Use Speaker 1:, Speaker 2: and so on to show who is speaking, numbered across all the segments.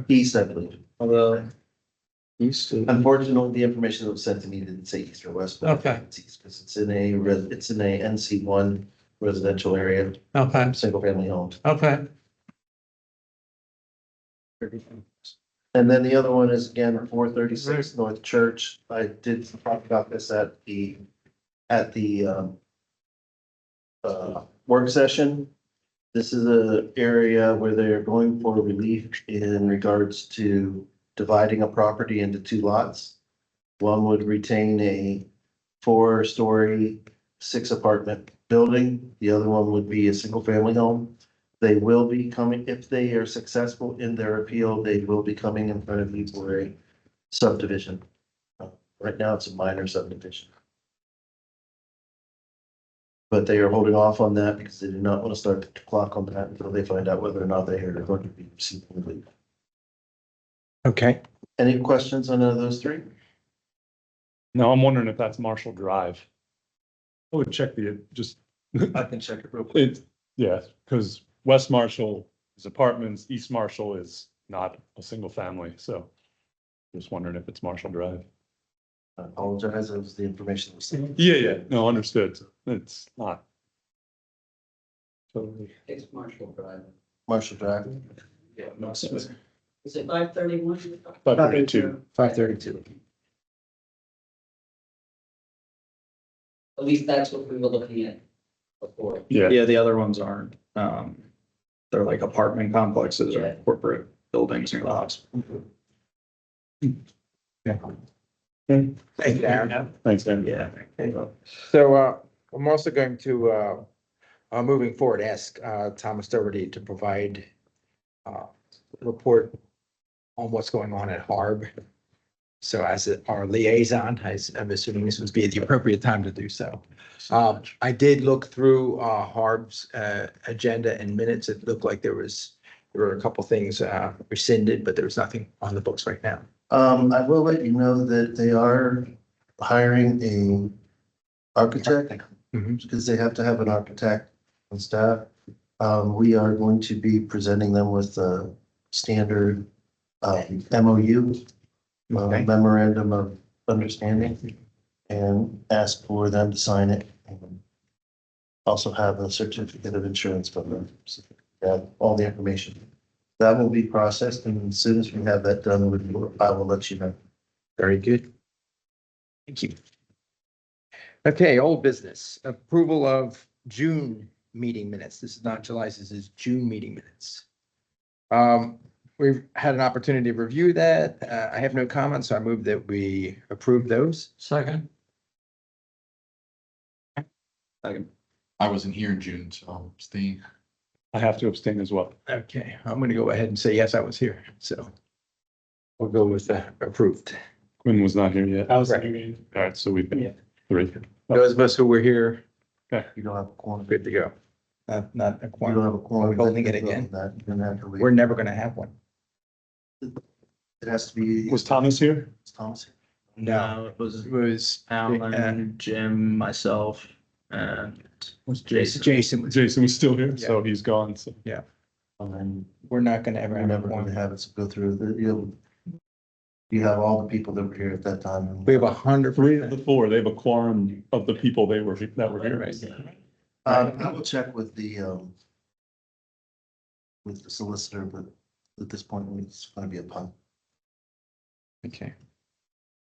Speaker 1: East, I believe.
Speaker 2: Although east.
Speaker 1: Unfortunately, the information that was sent to me didn't say east or west, but I think
Speaker 3: Okay.
Speaker 1: it's east because it's in a it's in a NC1 residential area,
Speaker 3: Okay,
Speaker 1: single family homes.
Speaker 3: okay.
Speaker 1: And then the other one is again, 436 North Church. I did talk about this at the work session. This is a area where they're going for relief in regards to dividing a property into two lots. One would retain a 4-story, 6 apartment building. The other one would be a single family home. They will be coming, if they are successful in their appeal, they will be coming in front of you for a subdivision. Right now, it's a minor subdivision. But they are holding off on that because they do not want to start the clock on that until they find out whether or not they are going to be receiving relief.
Speaker 4: Okay.
Speaker 1: Any questions on those three?
Speaker 5: No, I'm wondering if that's Marshall Drive. I would check
Speaker 2: I can check it real quick.
Speaker 5: yeah, because West Marshall is apartments, East Marshall is not a single family, so. Just wondering if it's Marshall Drive.
Speaker 1: I apologize, that was the information that was sent.
Speaker 5: Yeah, no, understood. It's not. Totally.
Speaker 6: It's Marshall Drive.
Speaker 1: Marshall Drive.
Speaker 2: Yeah, no, so-
Speaker 6: Is it 531?
Speaker 5: 532.
Speaker 4: 532.
Speaker 6: At least that's what we were looking at before.
Speaker 5: Yeah,
Speaker 2: Yeah, the other ones aren't. They're like apartment complexes or
Speaker 6: Yeah.
Speaker 2: corporate buildings near the hospital.
Speaker 4: Thank you, Aaron.
Speaker 5: thanks, Dan.
Speaker 2: Yeah.
Speaker 4: So, I'm also going to, moving forward, ask, Thomas Doherty to provide, a report on what's going on at Harb. So as our liaison, I'm assuming this would be the appropriate time to do so. I did look through, Harb's, agenda and minutes. It looked like there were a couple things, rescinded, but there was nothing on the books right now.
Speaker 1: I will let you know that they are hiring a architect
Speaker 4: Mhm.
Speaker 1: because they have to have an architect on staff. We are going to be presenting them with a standard MOU,
Speaker 4: Okay.
Speaker 1: memorandum of understanding, and ask for them to sign it. And also have a certificate of insurance from them. So, yeah, all the information. That will be processed, and as soon as we have that done, I will let you know.
Speaker 4: Very good. Thank you. Okay, old business, approval of June meeting minutes. This is not July, this is June meeting minutes. We've had an opportunity to review that. I have no comments, so I move that we approve those.
Speaker 3: Second,
Speaker 7: I wasn't here in June, so I'll abstain.
Speaker 5: I have to abstain as well.
Speaker 4: Okay, I'm gonna go ahead and say, yes, I was here, so. We'll go with the approved.
Speaker 5: Quinn was not here yet.
Speaker 3: I was
Speaker 4: Right.
Speaker 5: All right, so we've
Speaker 4: Yeah.
Speaker 5: been three.
Speaker 4: Those of us who were here,
Speaker 1: You don't have a quorum.
Speaker 4: good to go. Not a
Speaker 1: You don't
Speaker 4: quorum.
Speaker 1: have a quorum.
Speaker 4: Are we holding it again?
Speaker 1: That, you're gonna have to wait.
Speaker 4: We're never gonna have one.
Speaker 1: It has to be.
Speaker 5: Was Thomas here?
Speaker 1: Is Thomas here?
Speaker 4: No,
Speaker 2: It was
Speaker 4: it was
Speaker 2: Alan, Jim, myself, and was Jason.
Speaker 4: Jason was,
Speaker 5: Jason was still here, so he's gone, so.
Speaker 1: And
Speaker 4: we're not gonna ever
Speaker 1: we're
Speaker 4: have
Speaker 1: never going to
Speaker 4: one.
Speaker 1: have it go through the, you have all the people that were here at that time.
Speaker 4: We have 100.
Speaker 5: Three of the four, they have a quorum of the people that were here.
Speaker 1: I will check with the solicitor, but at this point, it's going to be a punt.
Speaker 4: Okay.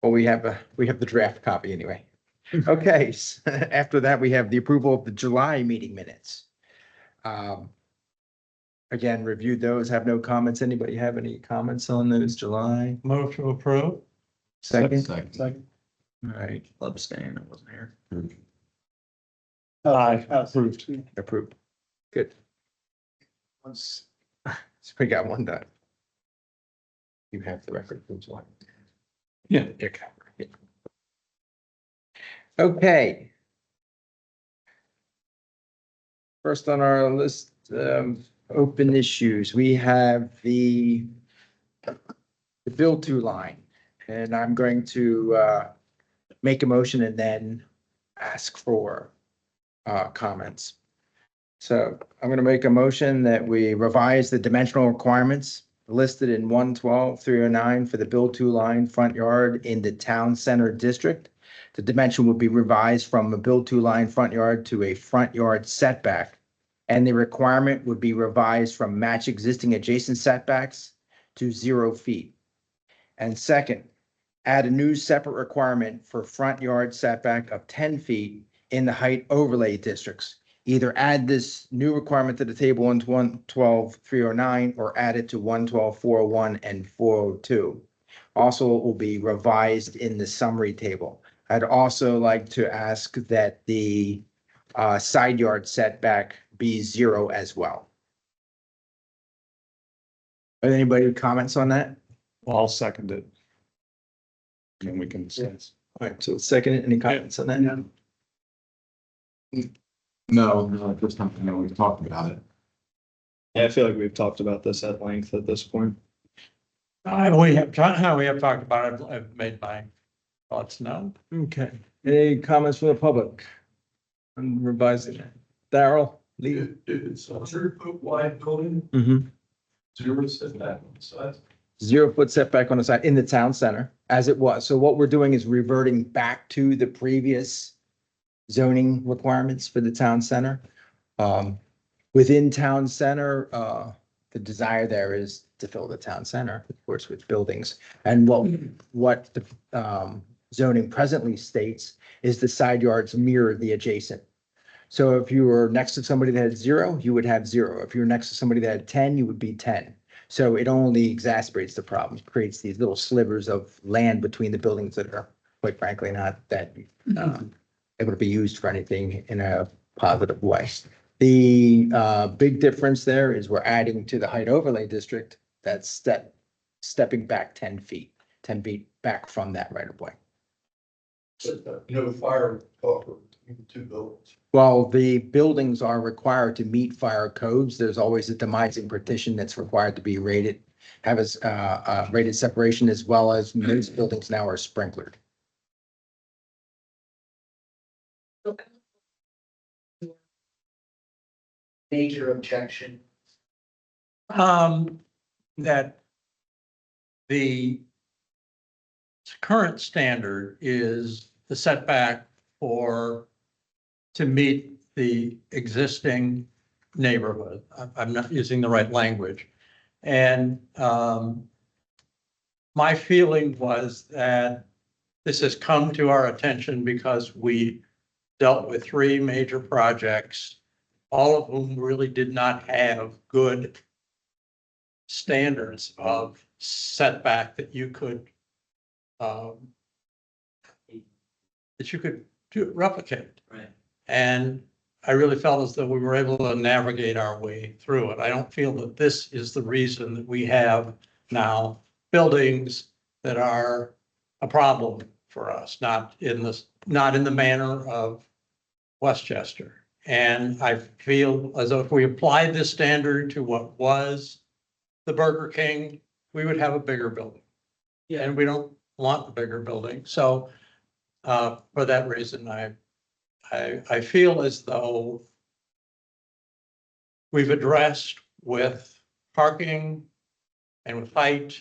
Speaker 4: Well, we have the draft copy anyway. Okay, after that, we have the approval of the July meeting minutes. Again, reviewed those, have no comments. Anybody have any comments on those July?
Speaker 3: move to approve.
Speaker 4: Second,
Speaker 7: Second.
Speaker 4: all right,
Speaker 2: Abstain, I wasn't here.
Speaker 5: Aye, approved.
Speaker 4: approved. Good. So we got one done. You have the record from July.
Speaker 5: Yeah.
Speaker 4: Okay. Okay. First on our list, open issues, we have the build to line, and I'm going to make a motion and then ask for comments. So I'm going to make a motion that we revise the dimensional requirements listed in 112-309 for the build to line front yard in the town center district. The dimension would be revised from a build to line front yard to a front yard setback. And the requirement would be revised from match existing adjacent setbacks to 0 feet. And second, add a new separate requirement for front yard setback of 10 feet in the height overlay districts. Either add this new requirement to the table in 112-309 or add it to 112-401 and 402. Also, it will be revised in the summary table. I'd also like to ask that the side yard setback be 0 as well. Are there anybody comments on that?
Speaker 5: Well, I'll second it. And we can discuss.
Speaker 4: All right, so second, any comments on that?
Speaker 7: No, this time, I know we've talked about it.
Speaker 2: Yeah, I feel like we've talked about this at length at this point.
Speaker 3: We have talked about it. I've made my thoughts known.
Speaker 4: Okay, any comments from the public? On revising that? Darrell, Lee?
Speaker 8: It's a 100-foot wide building,
Speaker 4: Mm-hmm.
Speaker 8: 0 setback on the sides.
Speaker 4: 0 foot setback on the side in the town center as it was. So what we're doing is reverting back to the previous zoning requirements for the town center. Within town center, the desire there is to fill the town center, of course, with buildings. And what the zoning presently states is the side yards mirror the adjacent. So if you were next to somebody that had 0, you would have 0. If you're next to somebody that had 10, you would be 10. So it only exacerbates the problem, creates these little slivers of land between the buildings that are, quite frankly, not that able to be used for anything in a positive way. The big difference there is we're adding to the height overlay district that's stepping back 10 feet back from that right of way.
Speaker 8: No fire buffer between the two buildings.
Speaker 4: While the buildings are required to meet fire codes, there's always a demising partition that's required to be rated, have a rated separation, as well as most buildings now are sprinklered.
Speaker 6: Major objection.
Speaker 3: That the current standard is the setback to meet the existing neighborhood. I'm not using the right language. And my feeling was that this has come to our attention because we dealt with 3 major projects, all of whom really did not have good standards of setback that you could replicate.
Speaker 6: Right.
Speaker 3: And I really felt as though we were able to navigate our way through it. I don't feel that this is the reason that we have now buildings that are a problem for us, not in the manner of Westchester. And I feel as though if we applied this standard to what was the Burger King, we would have a bigger building.
Speaker 6: Yeah.
Speaker 3: And we don't want a bigger building. So for that reason, I feel as though we've addressed with parking and with height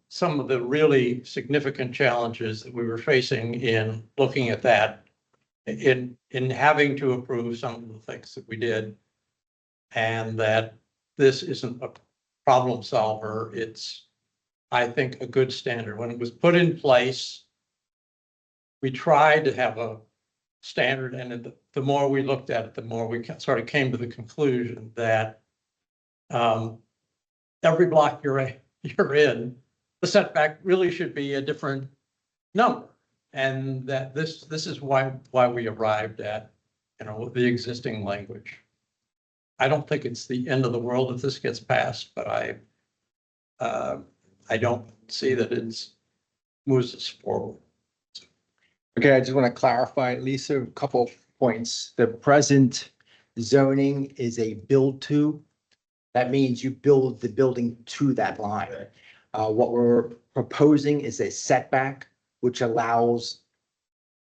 Speaker 3: some of the really significant challenges that we were facing in looking at that, in having to approve some of the things that we did. And that this isn't a problem solver. It's, I think, a good standard. When it was put in place, we tried to have a standard, and the more we looked at it, the more we sort of came to the conclusion that every block you're in, the setback really should be a different number. And that this is why we arrived at, the existing language. I don't think it's the end of the world if this gets passed, but I don't see that it's moves us forward.
Speaker 4: Okay, I just want to clarify, Lisa, a couple points. The present zoning is a build to. That means you build the building to that line. What we're proposing is a setback, which allows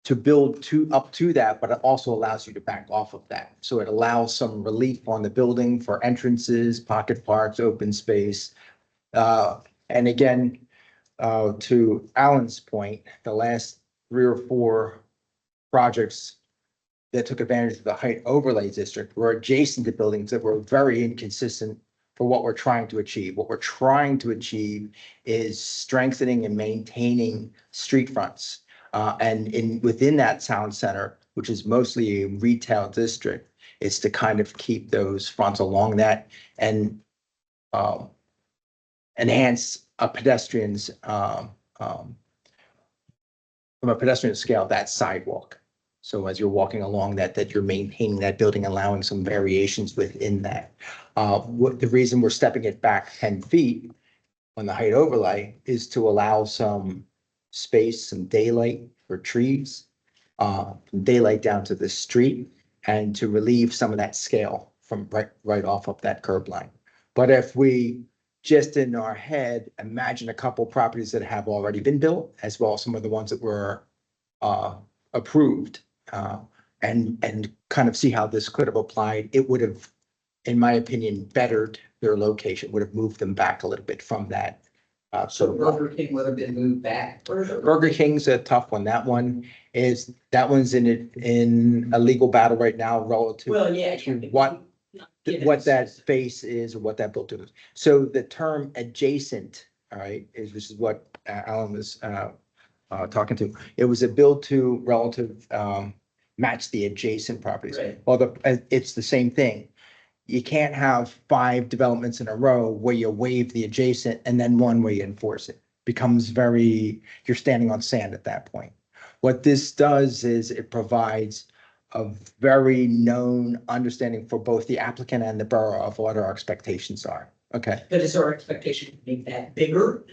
Speaker 4: to build up to that, but it also allows you to back off of that. So it allows some relief on the building for entrances, pocket parks, open space. And again, to Alan's point, the last 3 or 4 projects that took advantage of the height overlay district were adjacent to buildings that were very inconsistent for what we're trying to achieve. What we're trying to achieve is strengthening and maintaining street fronts. Within that town center, which is mostly a retail district, is to kind of keep those fronts along that and enhance a pedestrian's from a pedestrian scale, that sidewalk. So as you're walking along that you're maintaining that building, allowing some variations within that. The reason we're stepping it back 10 feet on the height overlay is to allow some space, some daylight for trees, from daylight down to the street, and to relieve some of that scale from right off of that curb line. But if we just in our head imagine a couple properties that have already been built, as well as some of the ones that were approved, and kind of see how this could have applied, it would have, in my opinion, bettered their location, would have moved them back a little bit from that.
Speaker 6: So Burger King would have been moved back further.
Speaker 4: Burger King's a tough one. That one's in a legal battle right now relative
Speaker 6: Well, yeah.
Speaker 4: to what that space is or what that built is. So the term adjacent, all right, which is what Alan was talking to. It was a build to relative match the adjacent properties.
Speaker 6: Right.
Speaker 4: Well, it's the same thing. You can't have 5 developments in a row where you waive the adjacent and then one where you enforce it. Becomes you're standing on sand at that point. What this does is it provides a very known understanding for both the applicant and the borough of what our expectations are. Okay,
Speaker 6: But is our expectation to make that bigger?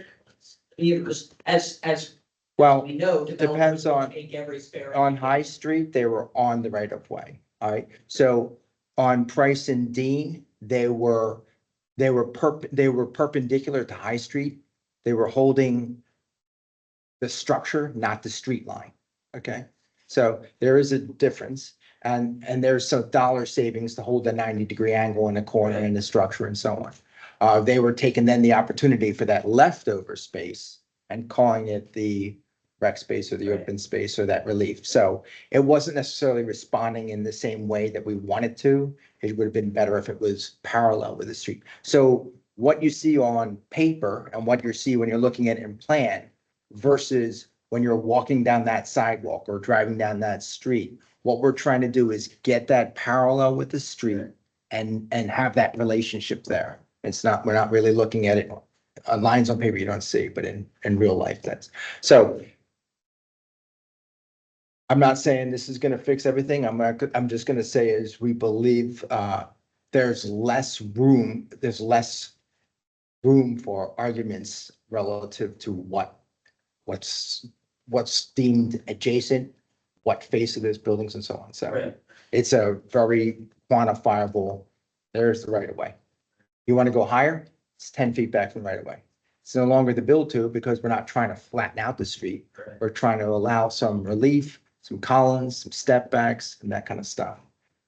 Speaker 6: Because as
Speaker 4: well,
Speaker 6: we know,
Speaker 4: depends
Speaker 6: developers will
Speaker 4: on-
Speaker 6: take every spare.
Speaker 4: on High Street, they were on the right of way. All right, so on Price and Dean, they were perpendicular to High Street. They were holding the structure, not the street line. Okay, so there is a difference, and there's some dollar savings to hold the 90-degree angle in the corner and the structure and so on. They were taking then the opportunity for that leftover space and calling it the rec space or the open space or that relief. So it wasn't necessarily responding in the same way that we wanted to. It would have been better if it was parallel with the street. So what you see on paper and what you see when you're looking at it in plan versus when you're walking down that sidewalk or driving down that street, what we're trying to do is get that parallel with the street and have that relationship there. We're not really looking at it on lines on paper you don't see, but in real life, so. I'm not saying this is gonna fix everything. I'm just gonna say is we believe there's less room for arguments relative to what's deemed adjacent, what face of those buildings and so on. So
Speaker 6: Right.
Speaker 4: it's a very quantifiable, there's the right of way. You want to go higher? It's 10 feet back from the right of way. It's no longer the build to because we're not trying to flatten out the street.
Speaker 6: Correct.
Speaker 4: We're trying to allow some relief, some columns, some step backs and that kind of stuff.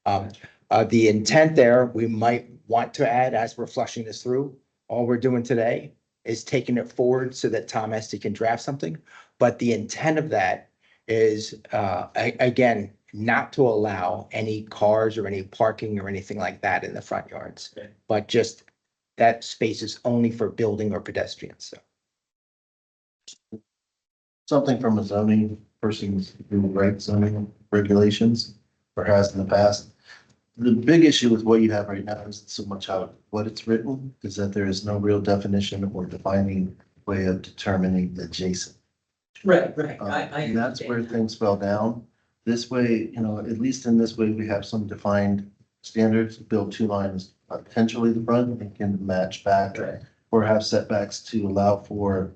Speaker 4: The intent there, we might want to add as we're flushing this through, all we're doing today is taking it forward so that Tom Esty can draft something. But the intent of that is, again, not to allow any cars or any parking or anything like that in the front yards.
Speaker 6: Okay.
Speaker 4: But just that space is only for building or pedestrians. So.
Speaker 1: Something from a zoning person's who writes zoning regulations or has in the past. The big issue with what you have right now is so much how, what it's written, is that there is no real definition or defining way of determining adjacent.
Speaker 6: Right.
Speaker 1: And that's where things fell down. This way, at least in this way, we have some defined standards, build 2 lines, potentially the front and can match back.
Speaker 6: Right.
Speaker 1: Or have setbacks to allow for,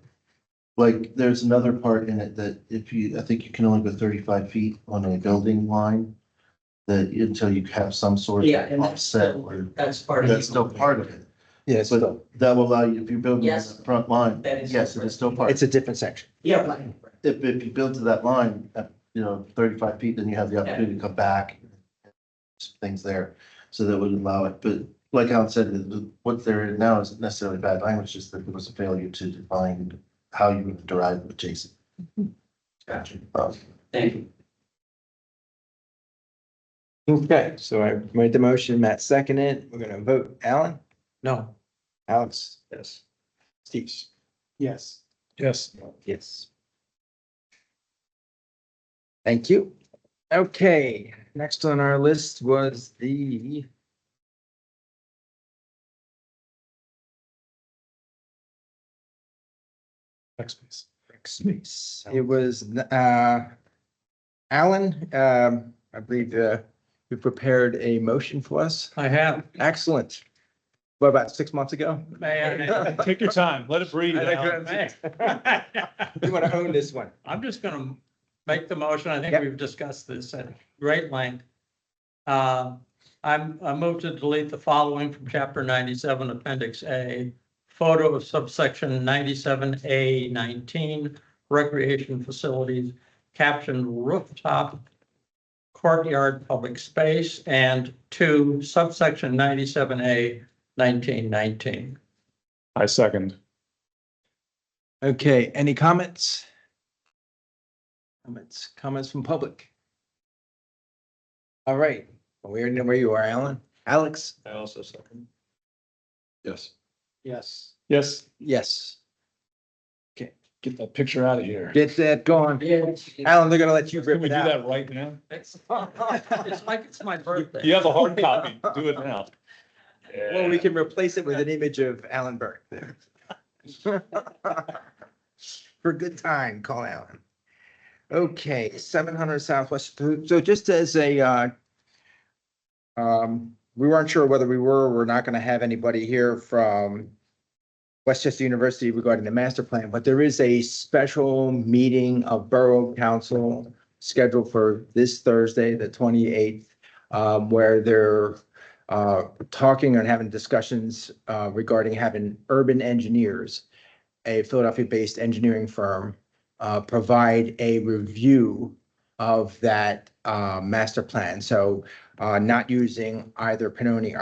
Speaker 1: like, there's another part in it that I think you can only go 35 feet on a building line. That until you have some sort
Speaker 6: Yeah,
Speaker 1: of
Speaker 6: and that's
Speaker 1: offset
Speaker 6: still,
Speaker 1: where
Speaker 6: that's part of.
Speaker 1: that's still part of it.
Speaker 4: Yeah,
Speaker 1: But that will allow you, if you're building on
Speaker 6: Yes.
Speaker 1: the front line,
Speaker 6: That is
Speaker 1: yes, it is still part.
Speaker 4: it's a different section.
Speaker 6: Yeah, right.
Speaker 1: If you build to that line, 35 feet, then you have the opportunity to come back. Things there, so that would allow it, but like Alan said, what there is now isn't necessarily bad language, just that there was a failure to define how you would derive adjacent.
Speaker 6: Gotcha.
Speaker 1: Um,
Speaker 6: Thank you.
Speaker 4: Okay, so I made the motion, Matt seconded. We're gonna vote. Alan?
Speaker 3: No,
Speaker 4: Alex? Yes. Steve?
Speaker 5: Yes. Yes.
Speaker 4: Yes. Thank you. Okay, next on our list was the
Speaker 5: Next piece.
Speaker 4: space. It was Alan, I believe you prepared a motion for us.
Speaker 3: I have.
Speaker 4: Excellent. What, about 6 months ago?
Speaker 3: May I?
Speaker 5: Take your time. Let it breathe. Alan.
Speaker 4: You want to own this one?
Speaker 3: I'm just gonna make the motion. I think
Speaker 4: Yep.
Speaker 3: we've discussed this at great length. I move to delete the following from chapter 97, appendix A, photo of subsection 97A19, recreation facilities, captioned rooftop courtyard public space, and 2, subsection 97A 1919.
Speaker 5: I second.
Speaker 4: Okay, any comments? Comments from public? All right, well, we already know where you are, Alan. Alex?
Speaker 5: I also second.
Speaker 7: Yes.
Speaker 3: Yes.
Speaker 5: Yes.
Speaker 4: Yes.
Speaker 5: Get that picture out of here.
Speaker 4: Get that going. Alan, they're gonna let you
Speaker 5: Can
Speaker 4: rip
Speaker 5: we
Speaker 4: it
Speaker 5: do
Speaker 4: out.
Speaker 5: that right now?
Speaker 3: It's like it's my birthday.
Speaker 5: You have a hard copy. Do it now.
Speaker 4: Well, we can replace it with an image of Alan Burke there. For a good time, call Alan. Okay, 700 Southwest, so just as a, we weren't sure whether we were or we're not gonna have anybody here from Westchester University regarding the master plan, but there is a special meeting of Borough Council scheduled for this Thursday, the 28th, where they're talking and having discussions regarding having Urban Engineers, a Philadelphia-based engineering firm, provide a review of that master plan. So not using either Pannoni,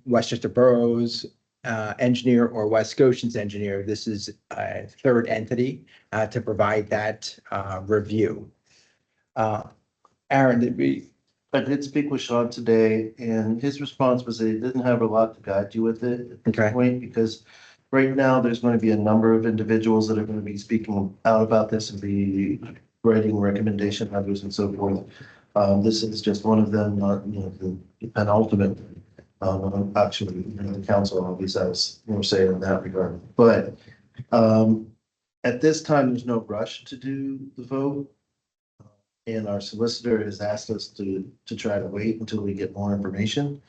Speaker 4: Westchester Borough's engineer or West Scotian's engineer. This is a third entity to provide that review. Aaron,
Speaker 1: I did speak with Sean today, and his response was that he didn't have a lot to guide you with it at
Speaker 4: Okay.
Speaker 1: this point, because right now, there's going to be a number of individuals that are going to be speaking out about this and be writing recommendation letters and so forth. This is just one of them, not, the penultimate. Actually, the council obviously has more say in that regard, but at this time, there's no rush to do the vote. And our solicitor has asked us to try to wait until we get more information.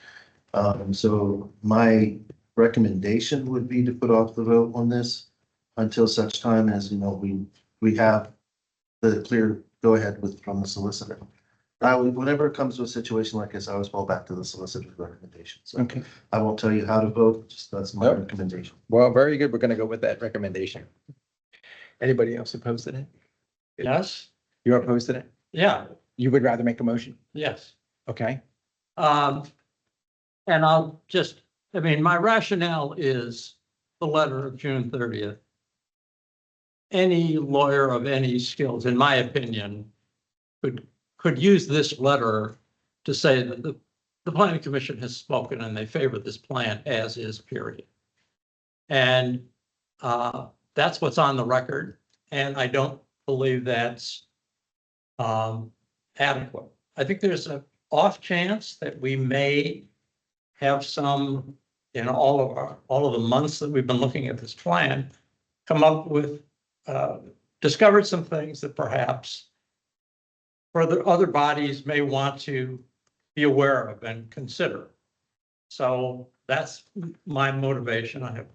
Speaker 1: So my recommendation would be to put off the vote on this until such time as, we have the clear go-ahead from the solicitor. Whenever it comes to a situation like this, I always fall back to the solicitor's recommendation. So
Speaker 4: okay.
Speaker 1: I won't tell you how to vote, just that's my
Speaker 4: Yep.
Speaker 1: recommendation.
Speaker 4: Well, very good. We're gonna go with that recommendation. Anybody else opposed to that?
Speaker 3: Yes,
Speaker 4: You're opposed to that?
Speaker 3: yeah,
Speaker 4: You would rather make a motion?
Speaker 3: yes.
Speaker 4: Okay,
Speaker 3: And I'll just, my rationale is the letter of June 30th. Any lawyer of any skills, in my opinion, could use this letter to say that the planning commission has spoken and they favor this plan as is, period. And that's what's on the record, and I don't believe that's adequate. I think there's an off chance that we may have some, in all of the months that we've been looking at this plan, come up with, discovered some things that perhaps further other bodies may want to be aware of and consider. So that's my motivation. I have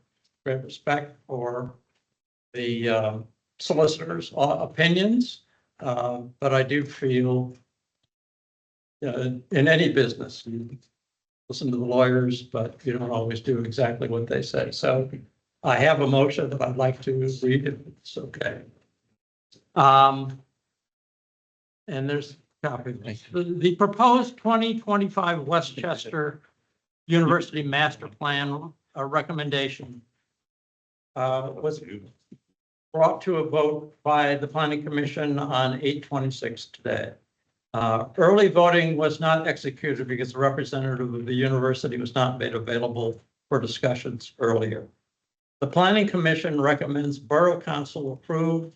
Speaker 3: great respect for the solicitor's opinions, but I do feel in any business, you listen to the lawyers, but you don't always do exactly what they say. So I have a motion that I'd like to read if it's okay. And there's a copy of me. The proposed 2025 Westchester University Master Plan recommendation was brought to a vote by the Planning Commission on 8/26 today. Early voting was not executed because the representative of the university was not made available for discussions earlier. The Planning Commission recommends Borough Council approve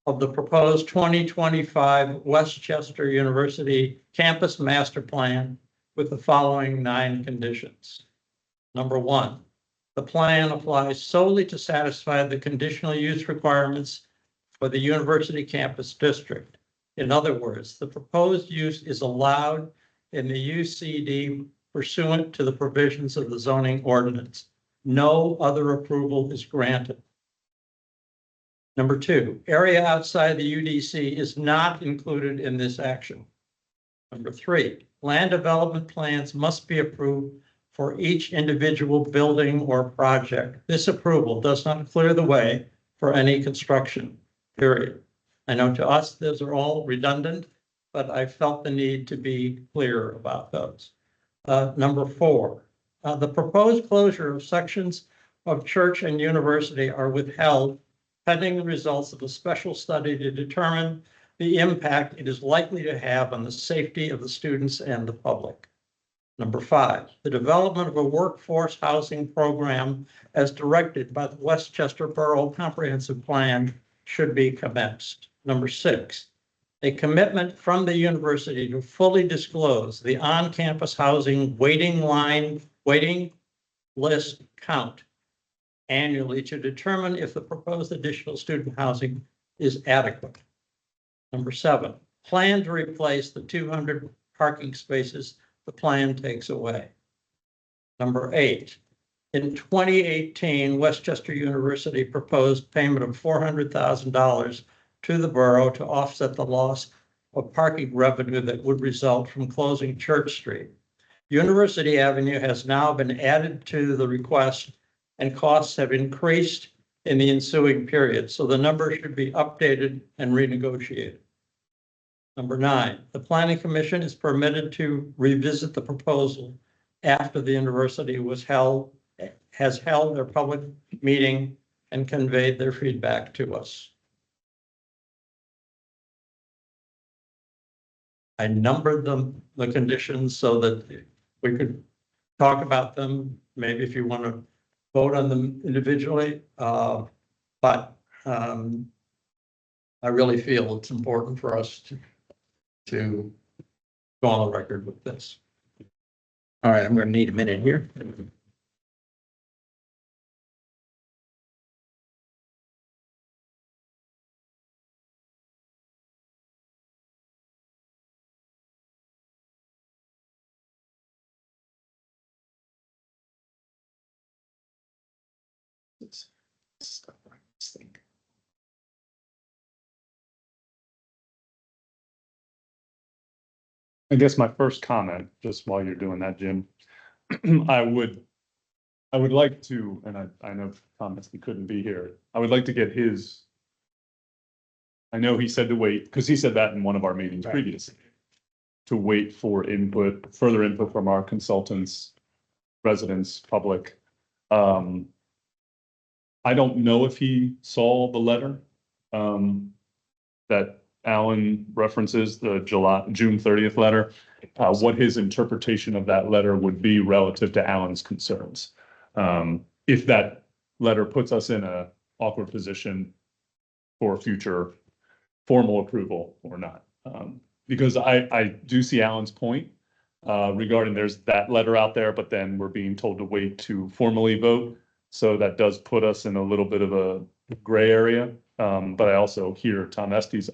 Speaker 3: of the proposed 2025 Westchester University Campus Master Plan with the following 9 conditions. Number 1, the plan applies solely to satisfy the conditional use requirements for the university campus district. In other words, the proposed use is allowed in the UCD pursuant to the provisions of the zoning ordinance. No other approval is granted. Number 2, area outside the UDC is not included in this action. Number 3, land development plans must be approved for each individual building or project. This approval does not clear the way for any construction, period. I know to us, those are all redundant, but I felt the need to be clear about those. Number 4, the proposed closure of sections of church and university are withheld pending the results of a special study to determine the impact it is likely to have on the safety of the students and the public. Number 5, the development of a workforce housing program as directed by the Westchester Borough Comprehensive Plan should be commenced. Number 6, a commitment from the university to fully disclose the on-campus housing waiting list count annually to determine if the proposed additional student housing is adequate. Number 7, plan to replace the 200 parking spaces the plan takes away. Number 8, in 2018, Westchester University proposed payment of $400,000 to the borough to offset the loss of parking revenue that would result from closing Church Street. University Avenue has now been added to the request and costs have increased in the ensuing period, so the number should be updated and renegotiated. Number 9, the Planning Commission is permitted to revisit the proposal after the university has held their public meeting and conveyed their feedback to us. I numbered them, the conditions, so that we could talk about them, maybe if you want to vote on them individually, but I really feel it's important for us to go on the record with this.
Speaker 4: All right, I'm gonna need a minute here.
Speaker 5: I guess my first comment, just while you're doing that, Jim, I would like to, and I know Thomas, he couldn't be here. I would like to get his. I know he said to wait, because he said that in one of our meetings
Speaker 4: Right.
Speaker 5: previously. To wait for input, further input from our consultants, residents, public. I don't know if he saw the letter that Alan references, the June 30th letter, what his interpretation of that letter would be relative to Alan's concerns. If that letter puts us in a awkward position for future formal approval or not. Because I do see Alan's point regarding there's that letter out there, but then we're being told to wait to formally vote. So that does put us in a little bit of a gray area. But I also hear Tom Estes.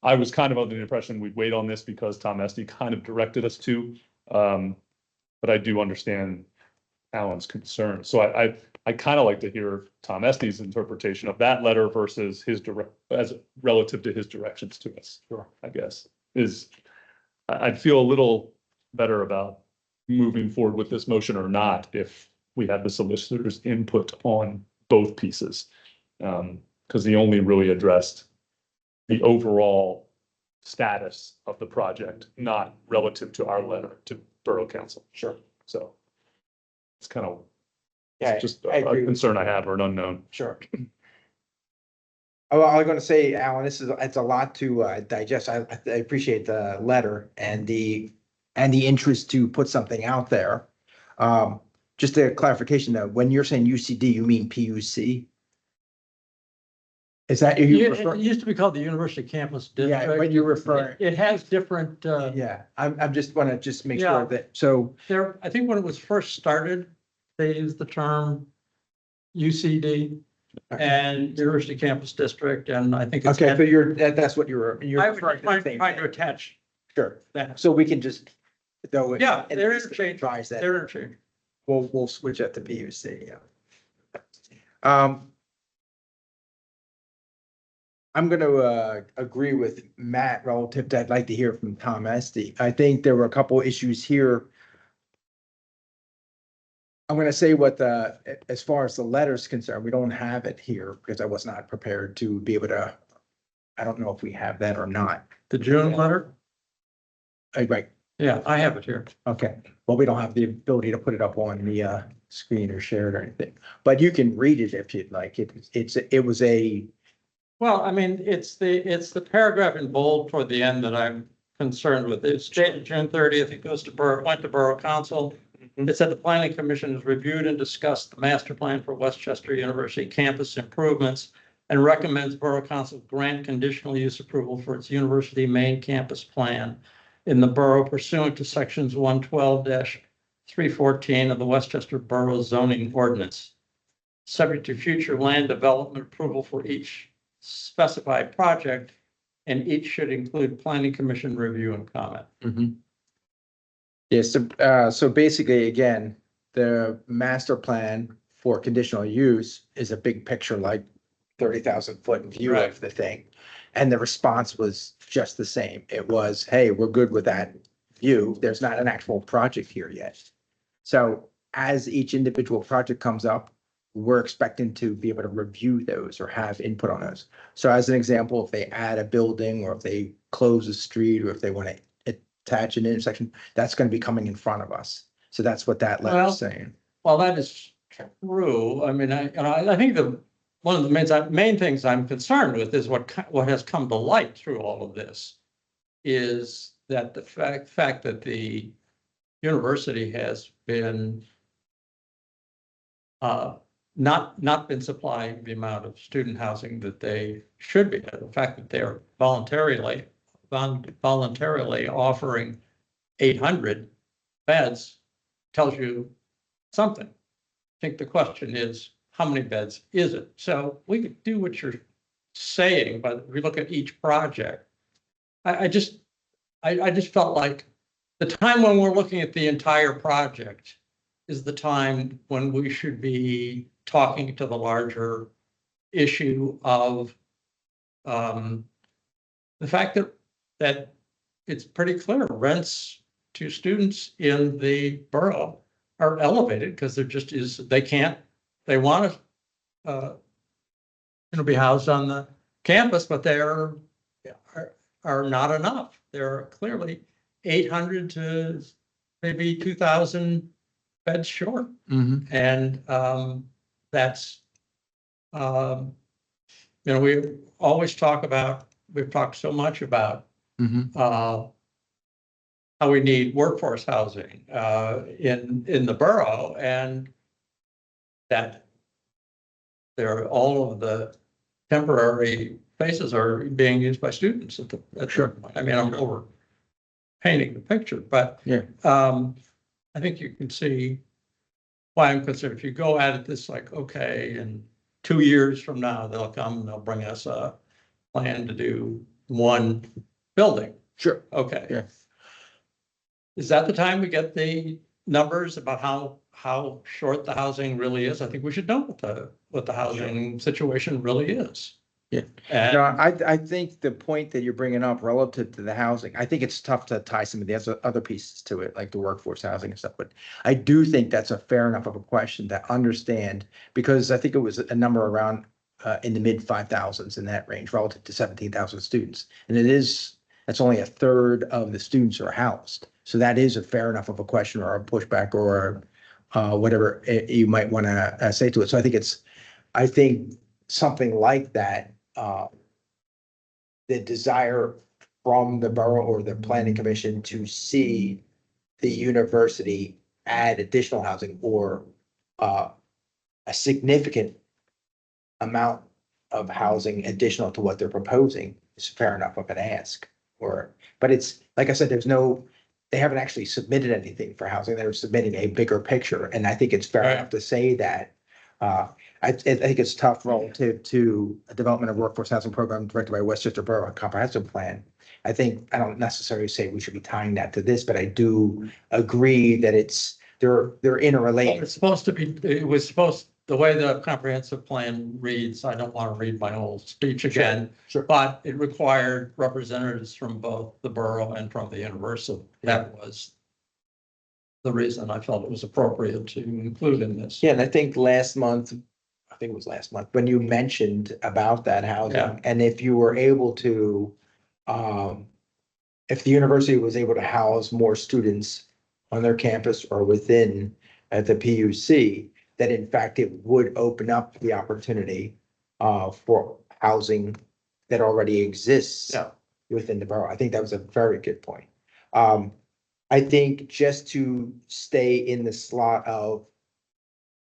Speaker 5: I was kind of under the impression we'd wait on this because Tom Estes kind of directed us to. But I do understand Alan's concern. So I kind of like to hear Tom Estes' interpretation of that letter versus his as relative to his directions to us.
Speaker 4: Sure.
Speaker 5: I guess I'd feel a little better about moving forward with this motion or not if we had the solicitor's input on both pieces. Because he only really addressed the overall status of the project, not relative to our letter to Borough Council.
Speaker 4: Sure.
Speaker 5: So it's kind of
Speaker 4: Yeah,
Speaker 5: just
Speaker 4: I
Speaker 5: a
Speaker 4: agree with
Speaker 5: concern I have or an unknown.
Speaker 4: Sure. Oh, I'm gonna say, Alan, it's a lot to digest. I appreciate the letter and the interest to put something out there. Just a clarification though, when you're saying UCD, you mean PUC? Is that, you
Speaker 3: It
Speaker 4: refer,
Speaker 3: used to be called the University Campus
Speaker 4: yeah,
Speaker 3: District.
Speaker 4: but you're referring,
Speaker 3: It has different,
Speaker 4: yeah, I'm just wanna just make
Speaker 3: Yeah.
Speaker 4: sure that, so,
Speaker 3: there, I think when it was first started, they used the term UCD and University Campus District, and I think it's.
Speaker 4: okay, so that's what you're
Speaker 3: I was
Speaker 4: referring to the
Speaker 3: trying
Speaker 4: same
Speaker 3: trying to
Speaker 4: thing.
Speaker 3: attach
Speaker 4: Sure,
Speaker 3: that.
Speaker 4: so we can just, though.
Speaker 3: Yeah, they're interchangeable.
Speaker 4: Tries that.
Speaker 3: They're interchangeable.
Speaker 4: We'll switch that to PUC, yeah. I'm gonna agree with Matt relative to, I'd like to hear from Tom Estee. I think there were a couple issues here. I'm gonna say what as far as the letter's concerned, we don't have it here because I was not prepared to be able to. I don't know if we have that or not.
Speaker 3: The June letter?
Speaker 4: Right,
Speaker 3: Yeah, I have it here.
Speaker 4: okay. Well, we don't have the ability to put it up on the screen or share it or anything, but you can read it if you'd like. It was a,
Speaker 3: Well, I mean, it's the paragraph in bold toward the end that I'm concerned with. It's dated June 30th. It goes to went to Borough Council. It said the planning commission has reviewed and discussed the master plan for Westchester University campus improvements and recommends Borough Council grant conditional use approval for its university main campus plan in the borough pursuant to sections 112-314 of the Westchester Borough zoning ordinance, subject to future land development approval for each specified project, and each should include planning commission review and comment.
Speaker 4: yes, so basically, again, the master plan for conditional use is a big picture, like 30,000-foot view
Speaker 3: Right.
Speaker 4: of the thing. And the response was just the same. It was, hey, we're good with that view. There's not an actual project here yet. So as each individual project comes up, we're expecting to be able to review those or have input on those. So as an example, if they add a building or if they close a street or if they want to attach an intersection, that's going to be coming in front of us. So that's what that letter
Speaker 3: Well,
Speaker 4: is saying.
Speaker 3: Well, that is true. I mean, I think one of the main things I'm concerned with is what has come to light through all of this is that the fact that the university has been not been supplying the amount of student housing that they should be. The fact that they're voluntarily offering 800 beds tells you something. I think the question is, how many beds is it? So we could do what you're saying, but if we look at each project, I just felt like the time when we're looking at the entire project is the time when we should be talking to the larger issue of the fact that it's pretty clear rents to students in the borough are elevated because there just is, they want to be housed on the campus, but they are not enough. There are clearly 800 to maybe 2,000 beds short. And that's, we always talk about, we've talked so much about how we need workforce housing in the borough, and that all of the temporary spaces are being used by students at the.
Speaker 4: Sure.
Speaker 3: I mean, I'm over painting the picture, but
Speaker 4: Yeah.
Speaker 3: I think you can see why I'm concerned. If you go at it this like, okay, and 2 years from now, they'll come and they'll bring us a plan to do one building.
Speaker 4: Sure.
Speaker 3: Okay.
Speaker 4: Yeah.
Speaker 3: Is that the time we get the numbers about how short the housing really is? I think we should know what the housing situation really is.
Speaker 4: Yeah.
Speaker 3: And
Speaker 4: No, I think the point that you're bringing up relative to the housing, I think it's tough to tie some of the other pieces to it, like the workforce housing and stuff. But I do think that's a fair enough of a question to understand, because I think it was a number around in the mid 5,000s in that range relative to 17,000 students. And it is, that's only a third of the students are housed. So that is a fair enough of a question or a pushback or whatever you might want to say to it. So I think something like that, the desire from the borough or the planning commission to see the university add additional housing or a significant amount of housing additional to what they're proposing is fair enough of an ask. But it's, like I said, they haven't actually submitted anything for housing. They're submitting a bigger picture. And I think it's fair
Speaker 3: Right.
Speaker 4: enough to say that. I think it's tough relative to a development of workforce housing program directed by Westchester Borough Comprehensive Plan. I don't necessarily say we should be tying that to this, but I do agree that they're interrelated.
Speaker 3: It's supposed to be, the way the comprehensive plan reads, I don't want to read my whole speech again.
Speaker 4: Sure.
Speaker 3: But it required representatives from both the borough and from the university. That was the reason I felt it was appropriate to include in this.
Speaker 4: Yeah, and I think it was last month, when you mentioned about that housing,
Speaker 3: Yeah.
Speaker 4: and if you were able to, if the university was able to house more students on their campus or within the PUC, that in fact it would open up the opportunity for housing that already exists
Speaker 3: Yeah.
Speaker 4: within the borough. I think that was a very good point. I think just to stay in the slot of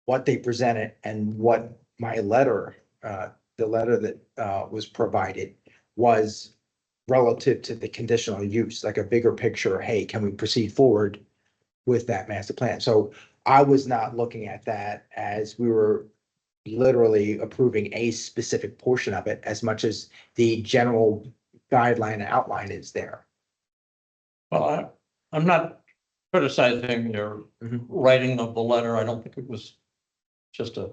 Speaker 4: what they presented and what my letter, the letter that was provided was relative to the conditional use, like a bigger picture, hey, can we proceed forward with that master plan? So I was not looking at that as we were literally approving a specific portion of it as much as the general guideline and outline is there.
Speaker 3: Well, I'm not criticizing your
Speaker 4: Mhm.
Speaker 3: writing of the letter. I don't think it was just a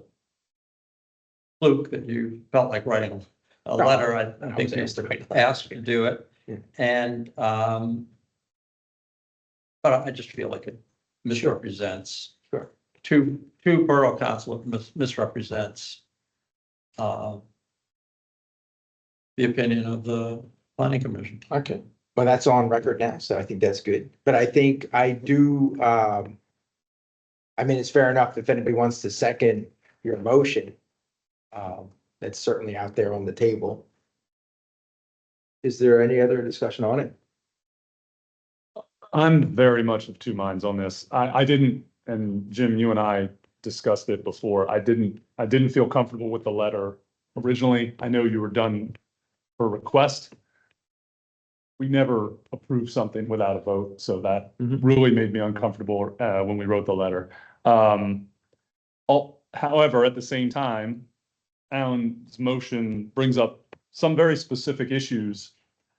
Speaker 3: fluke that you felt like writing a
Speaker 4: No,
Speaker 3: letter.
Speaker 4: I
Speaker 3: I think
Speaker 4: was
Speaker 3: you
Speaker 4: asked to write a letter.
Speaker 3: asked to do it.
Speaker 4: Yeah.
Speaker 3: And, but I just feel like it misrepresents.
Speaker 4: Sure.
Speaker 3: Two borough council misrepresents the opinion of the planning commission.
Speaker 4: Okay. Well, that's on record now, so I think that's good. But I think I do, I mean, it's fair enough if anybody wants to second your motion. That's certainly out there on the table. Is there any other discussion on it?
Speaker 5: I'm very much of two minds on this. I didn't, and Jim, you and I discussed it before. I didn't feel comfortable with the letter originally. I know you were done for request. We never approved something without a vote, so that
Speaker 4: Mhm.
Speaker 5: really made me uncomfortable when we wrote the letter. However, at the same time, Alan's motion brings up some very specific issues.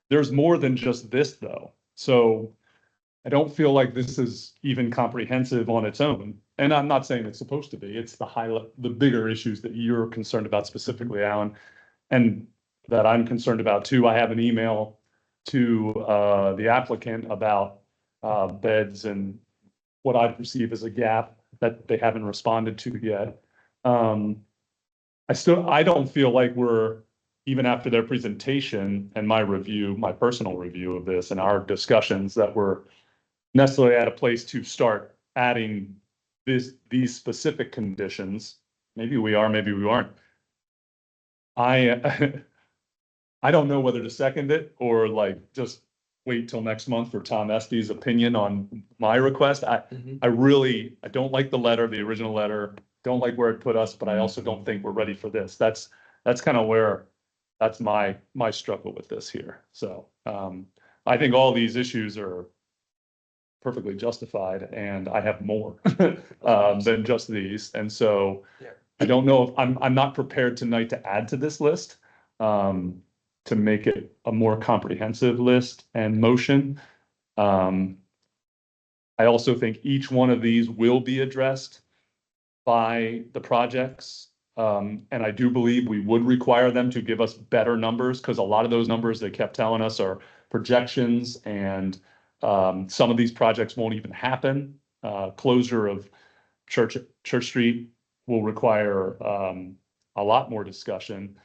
Speaker 5: There's more than just this, though. So I don't feel like this is even comprehensive on its own. And I'm not saying it's supposed to be. It's the bigger issues that you're concerned about specifically, Alan, and that I'm concerned about too. I have an email to the applicant about beds and what I perceive as a gap that they haven't responded to yet. I don't feel like we're, even after their presentation and my personal review of this and our discussions, that we're necessarily at a place to start adding these specific conditions. Maybe we are, maybe we aren't. I don't know whether to second it or like just wait till next month for Tom Estes' opinion on my request. I don't like the letter, the original letter, don't like where it put us, but I also don't think we're ready for this. That's kind of where, that's my struggle with this here. So I think all these issues are perfectly justified, and I have more than just these. And so I don't know if I'm not prepared tonight to add to this list, to make it a more comprehensive list and motion. I also think each one of these will be addressed by the projects. And I do believe we would require them to give us better numbers, because a lot of those numbers they kept telling us are projections, and some of these projects won't even happen. Closure of Church Street will require a lot more discussion.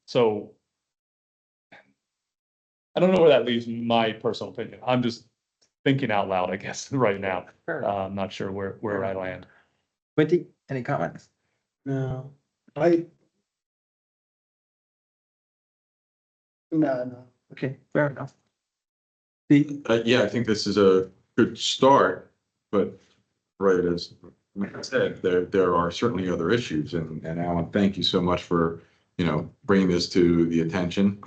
Speaker 5: So I don't know where that leaves my personal opinion. I'm just thinking out loud, I guess, right now.
Speaker 4: Fair enough.
Speaker 5: I'm not sure where I land.
Speaker 4: Quinty, any comments?
Speaker 1: No. No.
Speaker 4: Okay, fair enough.
Speaker 9: Yeah, I think this is a good start, but right, as Matt said, there are certainly other issues, and Alan, thank you so much for, bringing this to the attention.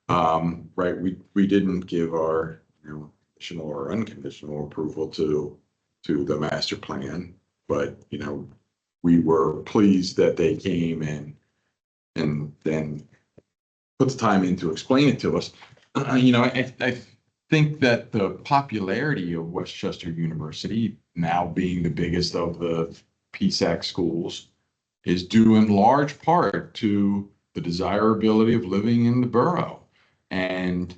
Speaker 9: Right, we didn't give our, conditional or unconditional approval to the master plan, but, we were pleased that they came and then put the time in to explain it to us. I think that the popularity of Westchester University now being the biggest of the PSAC schools is due in large part to the desirability of living in the borough. And,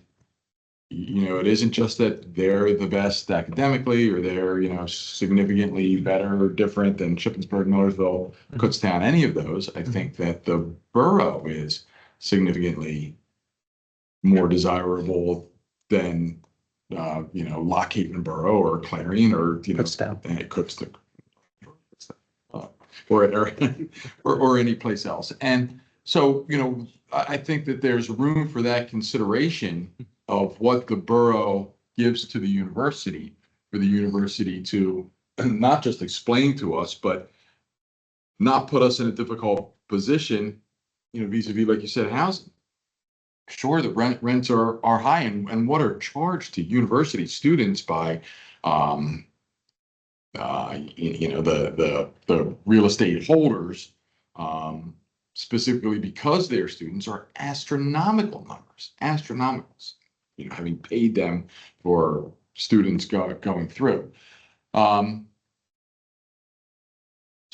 Speaker 9: it isn't just that they're the best academically or they're, significantly better or different than Shippensburg, Millersville, Kutztown, any of those. I think that the borough is significantly more desirable than Lock Haven Borough or Clarion or
Speaker 4: Kutztown.
Speaker 9: Kutztown, or any place else. And so I think that there's room for that consideration of what the borough gives to the university, for the university to not just explain to us, but not put us in a difficult position, vis-a-vis, like you said, housing. Sure, the rents are high, and what are charged to university students by, the real estate holders, specifically because they're students, are astronomical numbers, having paid them for students going through. So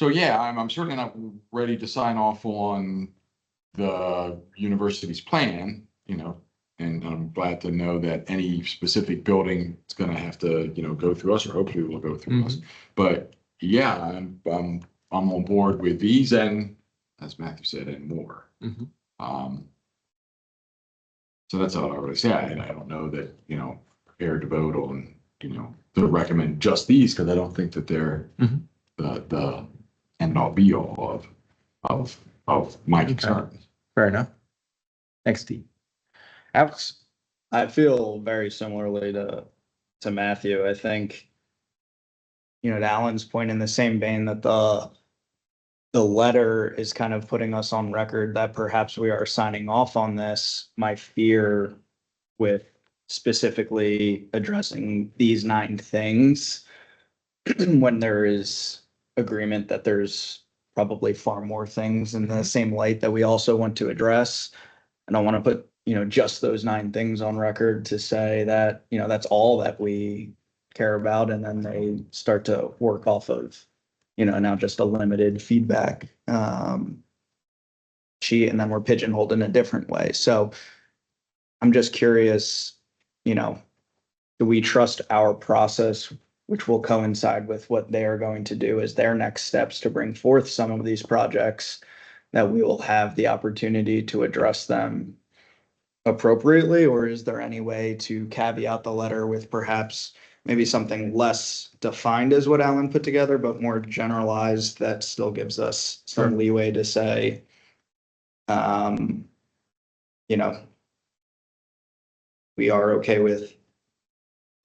Speaker 9: yeah, I'm certainly not ready to sign off on the university's plan, and I'm glad to know that any specific building is going to have to, go through us, or hopefully will go through us. But yeah, I'm on board with these, and as Matthew said, and more. So that's all I would say. I don't know that, prepared to vote on, to recommend just these, because I don't think that they're the end all be all of my concerns.
Speaker 4: Fair enough. Next, Steve. Alex?
Speaker 2: I feel very similarly to Matthew. I think, to Alan's point, in the same vein that the letter is kind of putting us on record that perhaps we are signing off on this. My fear with specifically addressing these 9 things when there is agreement that there's probably far more things in the same light that we also want to address. I don't want to put, just those 9 things on record to say that, that's all that we care about. And then they start to work off of, now just a limited feedback sheet, and then we're pigeonholed in a different way. So I'm just curious, do we trust our process, which will coincide with what they are going to do as their next steps to bring forth some of these projects, that we will have the opportunity to address them appropriately? Or is there any way to caveat the letter with perhaps maybe something less defined as what Alan put together, but more generalized, that still gives us some leeway to say, we are okay with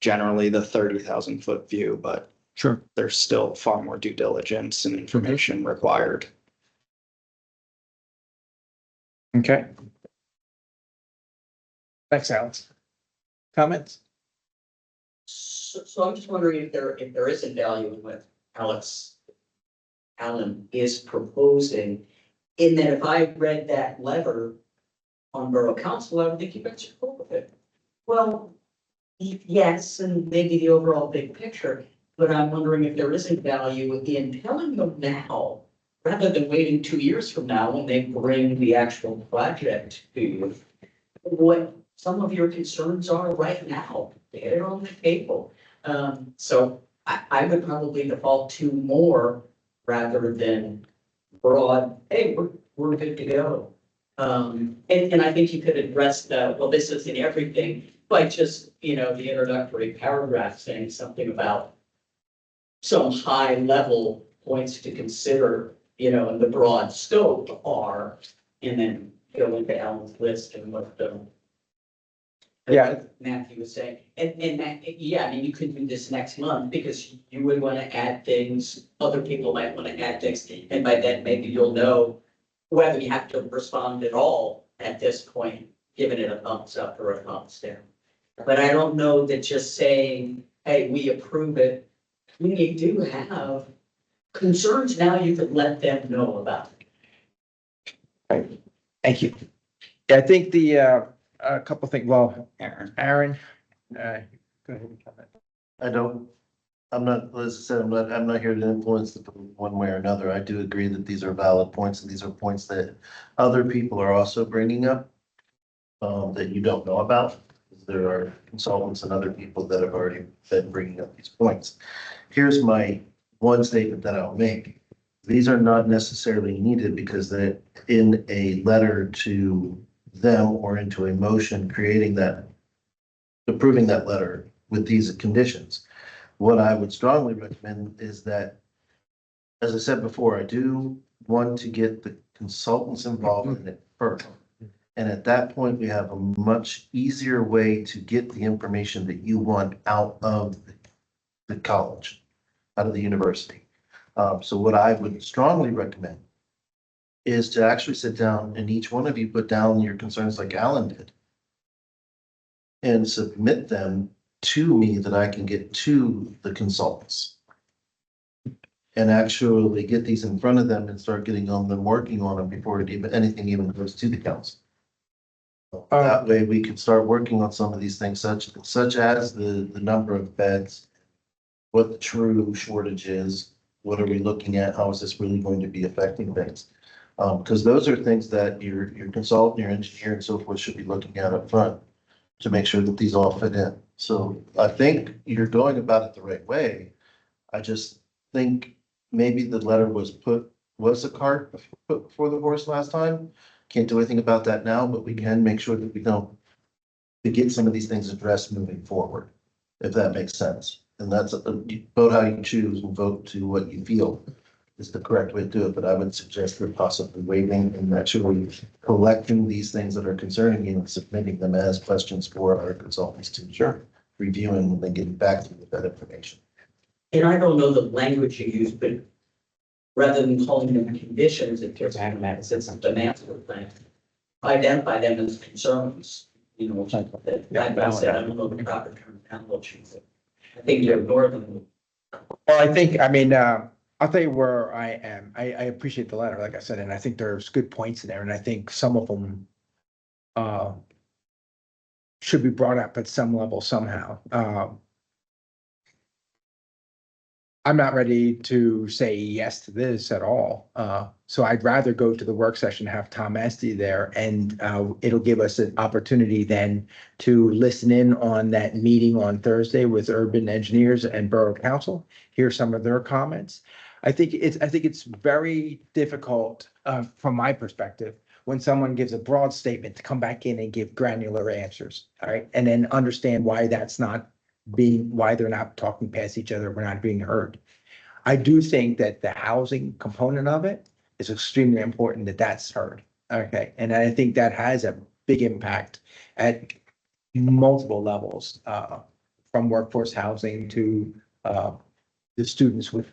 Speaker 2: generally the 30,000 foot view, but
Speaker 4: Sure.
Speaker 2: there's still far more due diligence and information required.
Speaker 4: Okay. Thanks, Alex. Comments?
Speaker 6: So I'm just wondering if there is a value in what Alan is proposing, in that if I read that letter on Borough Council, I would think you guys are cool with it. Well, yes, and maybe the overall big picture, but I'm wondering if there isn't value in telling them now, rather than waiting 2 years from now when they bring the actual project to you, what some of your concerns are right now. They're on the table. So I would probably default to more rather than broad, hey, we're good to go. And I think you could address well, this isn't everything, by just, the introductory paragraph saying something about some high level points to consider, and the broad scope are, and then go into Alan's list and what the
Speaker 4: Yeah.
Speaker 6: Matthew was saying, and that, yeah, I mean, you could do this next month because you would want to add things, other people might want to add things, and by then maybe you'll know whether you have to respond at all at this point, giving it a thumbs up or a thumbs down. But I don't know that just saying, hey, we approve it, when you do have concerns, now you can let them know about it.
Speaker 4: Thank you. Yeah, I think a couple things, well,
Speaker 2: Aaron.
Speaker 4: Aaron, go ahead and comment.
Speaker 1: I'm not, as I said, I'm not here to influence the vote one way or another. I do agree that these are valid points and these are points that other people are also bringing up that you don't know about. There are consultants and other people that have already been bringing up these points. Here's my one statement that I'll make. These are not necessarily needed because that in a letter to them or into a motion creating that, approving that letter with these conditions. What I would strongly recommend is that, as I said before, I do want to get the consultants involved in it first. And at that point, we have a much easier way to get the information that you want out of the college, out of the university. So what I would strongly recommend is to actually sit down and each one of you put down your concerns like Alan did and submit them to me that I can get to the consultants and actually get these in front of them and start getting on them, working on them before anything even goes to the council. That way we can start working on some of these things such as the number of beds, what the true shortage is, what are we looking at, how is this really going to be affecting things? Because those are things that your consultant, your engineer and so forth should be looking at up front to make sure that these all fit in. So I think you're going about it the right way. I just think maybe the letter was a cart put before the horse last time. Can't do anything about that now, but we can make sure that we don't to get some of these things addressed moving forward, if that makes sense. And that's vote how you choose and vote to what you feel is the correct way to do it. But I would suggest that possibly waiting and actually collecting these things that are concerning you and submitting them as questions for our consultants to reviewing and then getting back to you with that information.
Speaker 6: And I don't know the language you use, but rather than calling them conditions, it just says some demands for things. Identify them as concerns, I said, I don't know the proper term, I think you ignore them.
Speaker 4: Well, I'll tell you where I am. I appreciate the letter, like I said, and I think there's good points in there, and I think some of them should be brought up at some level somehow. I'm not ready to say yes to this at all. So I'd rather go to the work session, have Tom Esty there, and it'll give us an opportunity then to listen in on that meeting on Thursday with urban engineers and borough council, hear some of their comments. I think it's very difficult from my perspective when someone gives a broad statement to come back in and give granular answers. All right, and then understand why that's not why they're not talking past each other, we're not being heard. I do think that the housing component of it is extremely important that that's heard. Okay, and I think that has a big impact at multiple levels, from workforce housing to the students with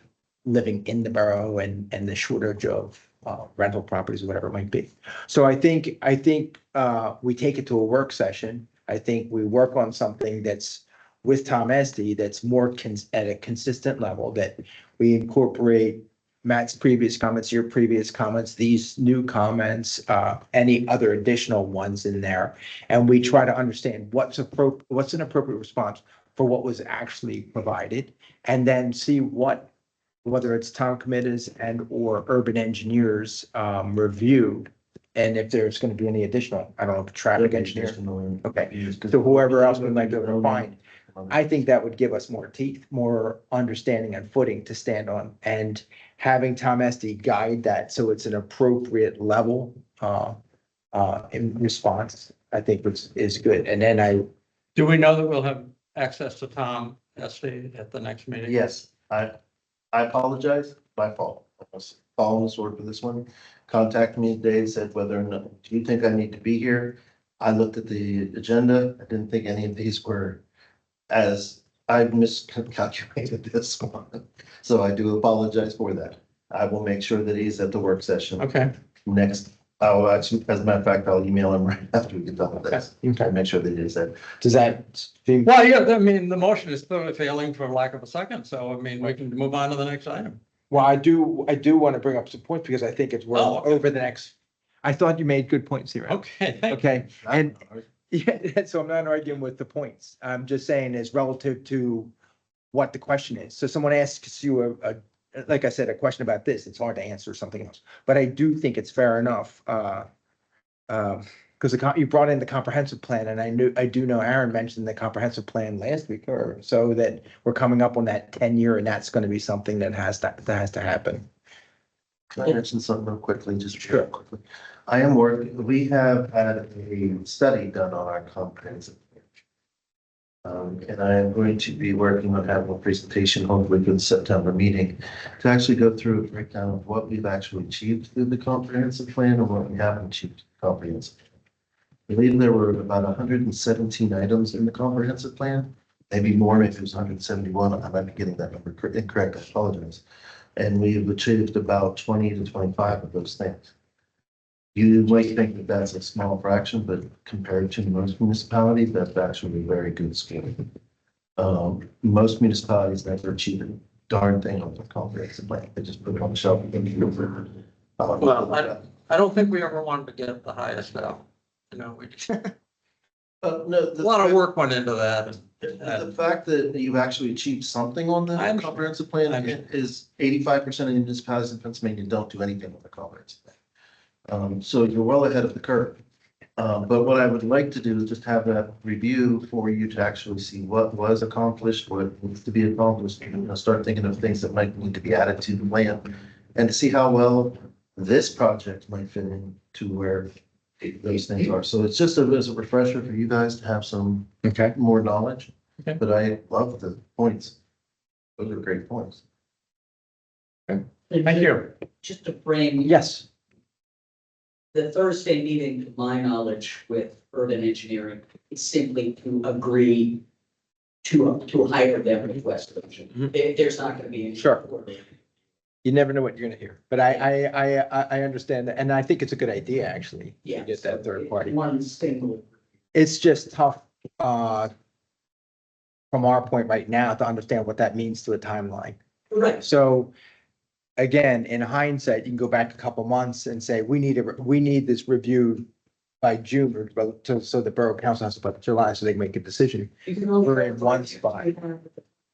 Speaker 4: living in the borough and the shortage of rental properties, whatever it might be. So I think we take it to a work session. I think we work on something that's with Tom Esty that's more at a consistent level, that we incorporate Matt's previous comments, your previous comments, these new comments, any other additional ones in there. And we try to understand what's an appropriate response for what was actually provided, and then see whether it's town committees and or urban engineers review. And if there's going to be any additional, I don't know, traffic engineer. Okay, so whoever else we might be able to find. I think that would give us more teeth, more understanding and footing to stand on, and having Tom Esty guide that so it's an appropriate level in response, I think is good. And then
Speaker 3: Do we know that we'll have access to Tom Estee at the next meeting?
Speaker 1: Yes, I apologize, my fault. Paul was working for this one, contacted me today and said whether or not, do you think I need to be here? I looked at the agenda, I didn't think any of these were as I miscalculated this one. So I do apologize for that. I will make sure that he's at the work session
Speaker 3: Okay,
Speaker 1: next. I'll actually, as a matter of fact, I'll email him right after we get done with this.
Speaker 4: Okay.
Speaker 1: Make sure that he's there.
Speaker 4: Does that seem?
Speaker 3: well, yeah, I mean, the motion is clearly failing for lack of a second, so I mean, we can move on to the next item.
Speaker 4: Well, I do want to bring up some points because I think it's
Speaker 3: Oh,
Speaker 4: well
Speaker 3: okay.
Speaker 4: over the next. I thought you made good points here.
Speaker 3: Okay, thank you.
Speaker 4: Okay, and yeah, so I'm not arguing with the points. I'm just saying is relative to what the question is. So someone asks you like I said, a question about this, it's hard to answer something else. But I do think it's fair enough, because you brought in the comprehensive plan and I do know Aaron mentioned the comprehensive plan last week or so that we're coming up on that 10-year and that's going to be something that has to happen.
Speaker 1: Can I mention something real quickly, just
Speaker 4: Sure.
Speaker 1: real quickly? I am working, we have had a study done on our comprehensive. And I am going to be working on having a presentation hopefully for the September meeting to actually go through a breakdown of what we've actually achieved through the comprehensive plan and what we haven't achieved comprehensive. I believe there were about 117 items in the comprehensive plan, maybe more, maybe it was 171. I might be getting that number incorrect, I apologize. And we've achieved about 20 to 25 of those things. You might think that that's a small fraction, but compared to most municipalities, that's actually a very good score. Most municipalities never achieve a darn thing on their comprehensive plan. They just put it on the shelf.
Speaker 3: Well, I don't think we ever wanted to get the highest now. You know, we just, a
Speaker 1: No,
Speaker 3: lot of work went into that.
Speaker 1: the fact that you've actually achieved something on the
Speaker 3: I understand.
Speaker 1: comprehensive plan
Speaker 3: I understand.
Speaker 1: is 85% of municipalities in Pennsylvania don't do anything on the comprehensive plan. So you're well ahead of the curve. But what I would like to do is just have that review for you to actually see what was accomplished, what needs to be accomplished, and start thinking of things that might need to be added to the plan. And to see how well this project might fit in to where those things are. So it's just as a refresher for you guys to have some
Speaker 4: Okay.
Speaker 1: more knowledge.
Speaker 3: Okay.
Speaker 1: But I love the points. Those are great points.
Speaker 3: Thank you.
Speaker 6: Just to frame.
Speaker 4: Yes.
Speaker 6: The Thursday meeting, to my knowledge, with urban engineering, is simply to agree to hire them request. There's not gonna be any.
Speaker 4: Sure. You never know what you're gonna hear, but I understand that, and I think it's a good idea, actually.
Speaker 6: Yeah.
Speaker 4: To get that third party.
Speaker 6: One single.
Speaker 4: It's just tough, from our point right now to understand what that means to a timeline.
Speaker 6: Right.
Speaker 4: So again, in hindsight, you can go back a couple months and say, we need this reviewed by June or so the borough council has to put July so they can make a decision. We're in one spot.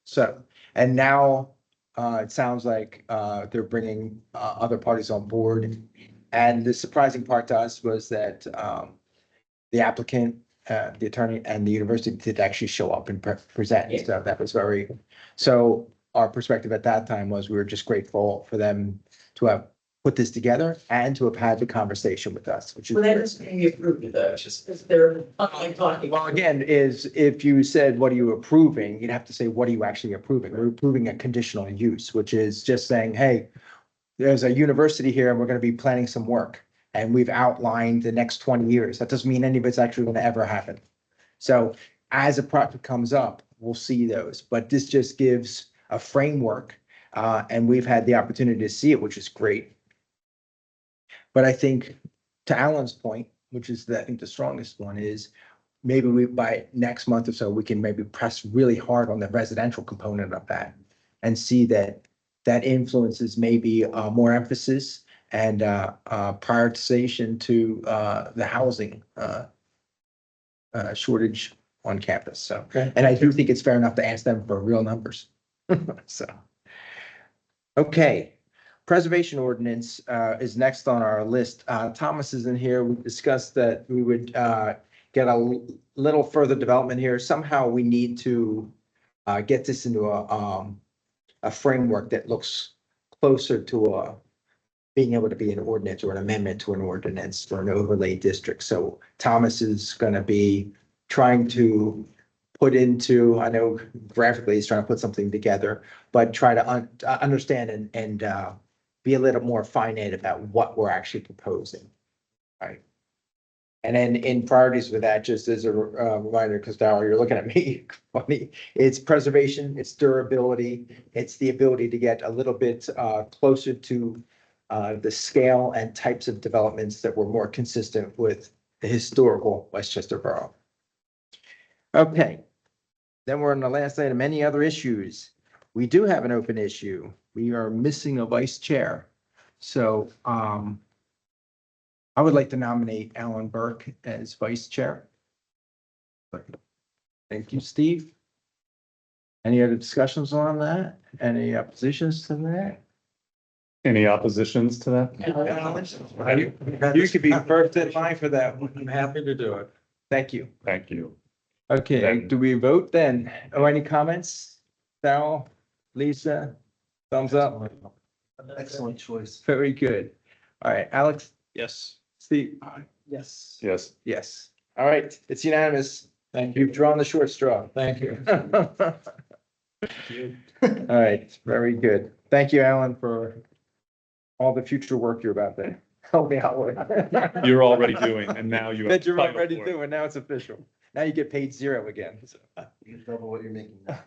Speaker 4: So, and now, it sounds like, they're bringing, other parties on board. And the surprising part to us was that, the applicant, the attorney and the university did actually show up and present.
Speaker 6: Yeah.
Speaker 4: So that was so our perspective at that time was we were just grateful for them to have put this together and to have had the conversation with us, which is.
Speaker 6: Well, that doesn't mean you approved of those, just because they're like talking.
Speaker 4: Well, again, is if you said, what are you approving? You'd have to say, what are you actually approving? We're approving a conditional use, which is just saying, hey, there's a university here and we're going to be planning some work. And we've outlined the next 20 years. That doesn't mean any of it's actually going to ever happen. So as a project comes up, we'll see those, but this just gives a framework. And we've had the opportunity to see it, which is great. But I think to Alan's point, which is I think the strongest one is maybe by next month or so, we can maybe press really hard on the residential component of that and see that influences maybe more emphasis and prioritization to the housing shortage on campus. So,
Speaker 3: Okay.
Speaker 4: and I do think it's fair enough to ask them for real numbers. So, okay. Preservation ordinance is next on our list. Thomas is in here. We discussed that we would get a little further development here. Somehow we need to get this into a framework that looks closer to being able to be an ordinance or an amendment to an ordinance for an overlay district. So Thomas is going to be trying to put into, I know graphically he's trying to put something together, but try to understand and be a little more finite about what we're actually proposing. Right. And then in priorities with that, just as a reminder, because Darryl, you're looking at me funny, it's preservation, it's durability, it's the ability to get a little bit closer to the scale and types of developments that were more consistent with the historical Westchester Borough. Okay, then we're on the last item, any other issues? We do have an open issue. We are missing a vice chair. So I would like to nominate Alan Burke as vice chair. Thank you, Steve. Any other discussions on that? Any oppositions to that?
Speaker 5: Any oppositions to that?
Speaker 4: You could be first in line for that one.
Speaker 3: I'm happy to do it.
Speaker 4: Thank you.
Speaker 5: Thank you.
Speaker 4: Okay,
Speaker 5: Then-
Speaker 4: do we vote then? Or any comments? Darryl, Lisa, thumbs up?
Speaker 1: Excellent choice.
Speaker 4: Very good. All right, Alex,
Speaker 2: Yes.
Speaker 4: Steve? Yes.
Speaker 5: Yes.
Speaker 4: Yes. All right, it's unanimous.
Speaker 3: Thank you.
Speaker 4: You've drawn the short straw.
Speaker 3: Thank you.
Speaker 4: All right, very good. Thank you, Alan, for all the future work you're about to help me out with.
Speaker 5: You're already doing, and now you. have
Speaker 4: That you're
Speaker 5: title
Speaker 4: already
Speaker 5: for it.
Speaker 4: doing, now it's official. Now you get paid zero again. so.
Speaker 1: You double what you're making now.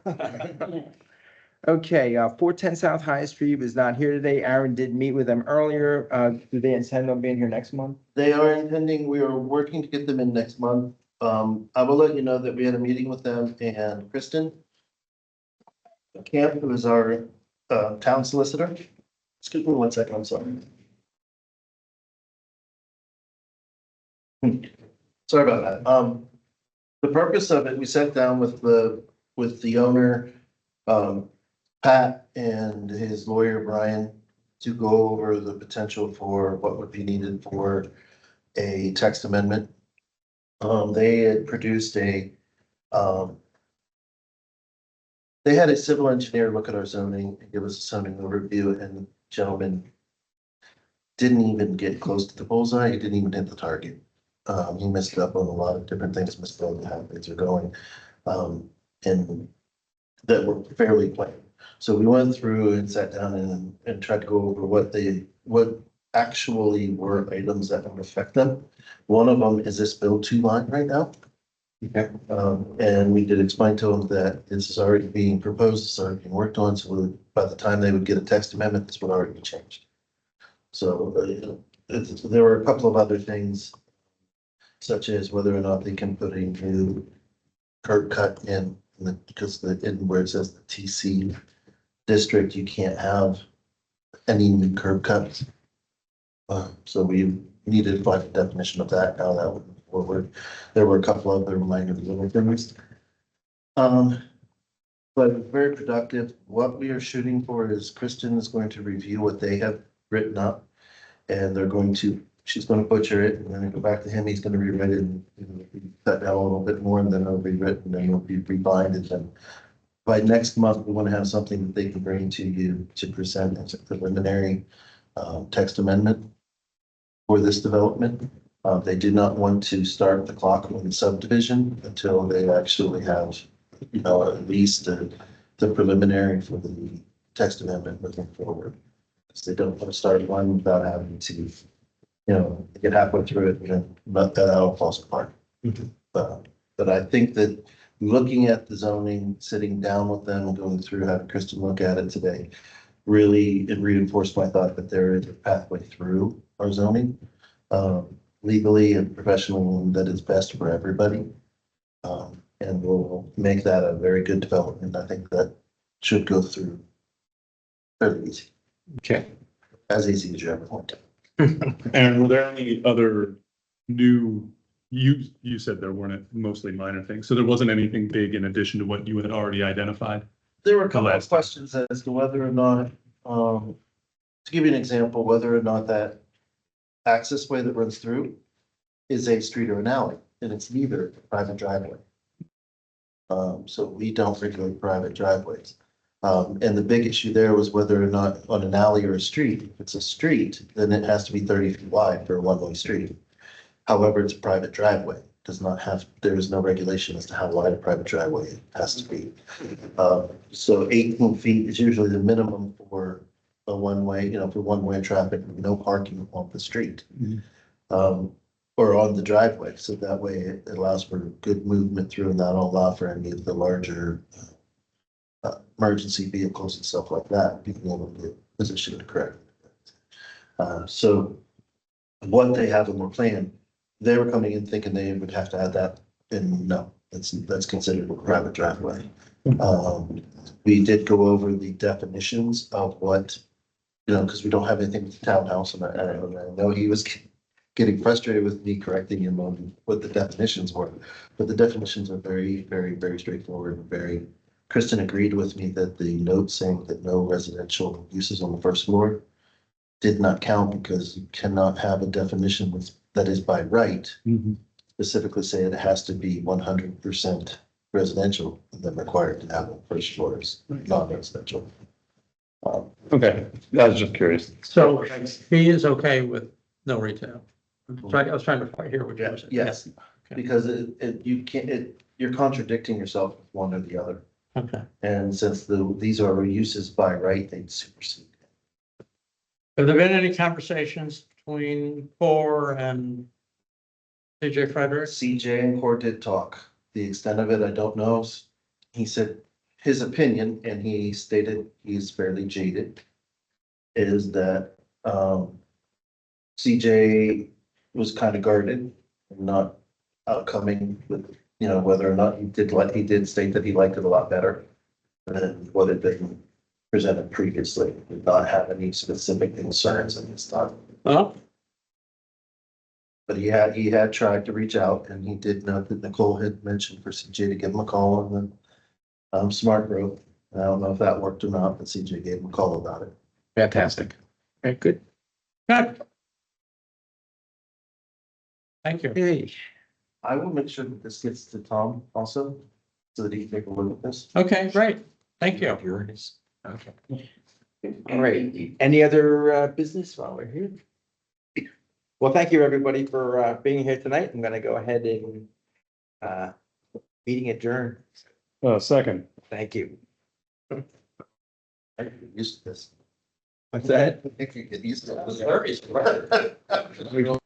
Speaker 4: Okay, 410 South High Street was not here today. Aaron did meet with them earlier. Do they intend on being here next month?
Speaker 1: They are intending, we are working to get them in next month. I will let you know that we had a meeting with them and Kristen Camp, who is our town solicitor. Excuse me 1 second, I'm sorry. Sorry about that. The purpose of it, we sat down with the owner, Pat, and his lawyer, Brian, to go over the potential for what would be needed for a text amendment. They had produced they had a civil engineer look at our zoning and give us a zoning overview, and the gentleman didn't even get close to the bullseye. He didn't even hit the target. He messed up on a lot of different things, misspelled how things are going, and that were fairly plain. So we went through and sat down and tried to go over what actually were items that would affect them. One of them is this Bill 2 line right now. And we did explain to them that this is already being proposed, it's already being worked on, so by the time they would get a text amendment, this would already be changed. So there were a couple of other things, such as whether or not they can put a new curb cut in, because where it says the TC district, you can't have any new curb cuts. So we needed to find a definition of that, how that would move forward. There were a couple other minor little things. But very productive. What we are shooting for is Kristen is going to review what they have written up. And she's going to butcher it, and then go back to him. He's going to rewrite it and cut down a little bit more, and then it'll be written, and it'll be rebinded. And by next month, we want to have something that they can bring to you to present as a preliminary text amendment for this development. They did not want to start the clock on the subdivision until they actually have, at least the preliminary for the text amendment moving forward. Because they don't want to start one without having to, get halfway through it and then let that all falls apart. But I think that looking at the zoning, sitting down with them and going through, having Kristen look at it today, really, it reinforced my thought that there is a pathway through our zoning, legally and professionally, that is best for everybody. And we'll make that a very good development. I think that should go through fairly easy,
Speaker 4: Okay.
Speaker 1: as easy as you ever want to.
Speaker 5: And were there any other new, you said there weren't, mostly minor things, so there wasn't anything big in addition to what you had already identified?
Speaker 1: There were a couple of
Speaker 5: Last time.
Speaker 1: questions as to whether or not, to give you an example, whether or not that access way that runs through is a street or an alley, and it's neither a private driveway. So we don't regulate private driveways. And the big issue there was whether or not on an alley or a street, if it's a street, then it has to be 30 feet wide for a one-way street. However, it's a private driveway. does not have, there is no regulation as to how wide a private driveway has to be. So 18 feet is usually the minimum for a one-way, for one-way traffic, no parking on the street. Or on the driveway, so that way it allows for good movement through and not allow for any of the larger emergency vehicles and stuff like that, being able to get positioned correctly. So what they have in their plan, they were coming in thinking they would have to add that, and no, that's considered a private driveway. We did go over the definitions of what, because we don't have anything with the townhouse, and I know he was getting frustrated with me correcting him on what the definitions were, but the definitions are very, very, very straightforward and very. Kristen agreed with me that the note saying that no residential uses on the first floor did not count because you cannot have a definition that is by right specifically say it has to be 100% residential and then required to have on first floors, non-residential.
Speaker 5: Okay, I was just curious.
Speaker 3: So he is okay with no retail. I was trying to hear what you were saying.
Speaker 1: Yes, because you're contradicting yourself with one or the other.
Speaker 3: Okay.
Speaker 1: And since these are uses by right, they'd supersede.
Speaker 3: Have there been any conversations between Core and CJ Frederick?
Speaker 1: CJ and Core did talk. The extent of it, I don't know. He said his opinion, and he stated he's fairly jaded, is that CJ was kind of guarded, not outcoming with, whether or not he did state that he liked it a lot better than what had been presented previously, did not have any specific concerns in this time.
Speaker 3: Oh,
Speaker 1: But he had tried to reach out, and he did note that Nicole had mentioned for CJ to give him a call on the smart growth. I don't know if that worked or not, but CJ gave him a call about it.
Speaker 4: Fantastic. Very good.
Speaker 3: good. Thank you.
Speaker 4: Hey,
Speaker 1: I will make sure that this gets to Tom also, so that he can take a look at this.
Speaker 3: Okay, great. Thank you.
Speaker 4: yours. Okay. All right. Any other business while we're here? Well, thank you, everybody, for being here tonight. I'm gonna go ahead and meeting adjourned.
Speaker 5: Second.
Speaker 4: Thank you.
Speaker 1: I think you're used to this.
Speaker 4: What's that?
Speaker 1: I think you get used to
Speaker 3: That was very surprising.
Speaker 1: this.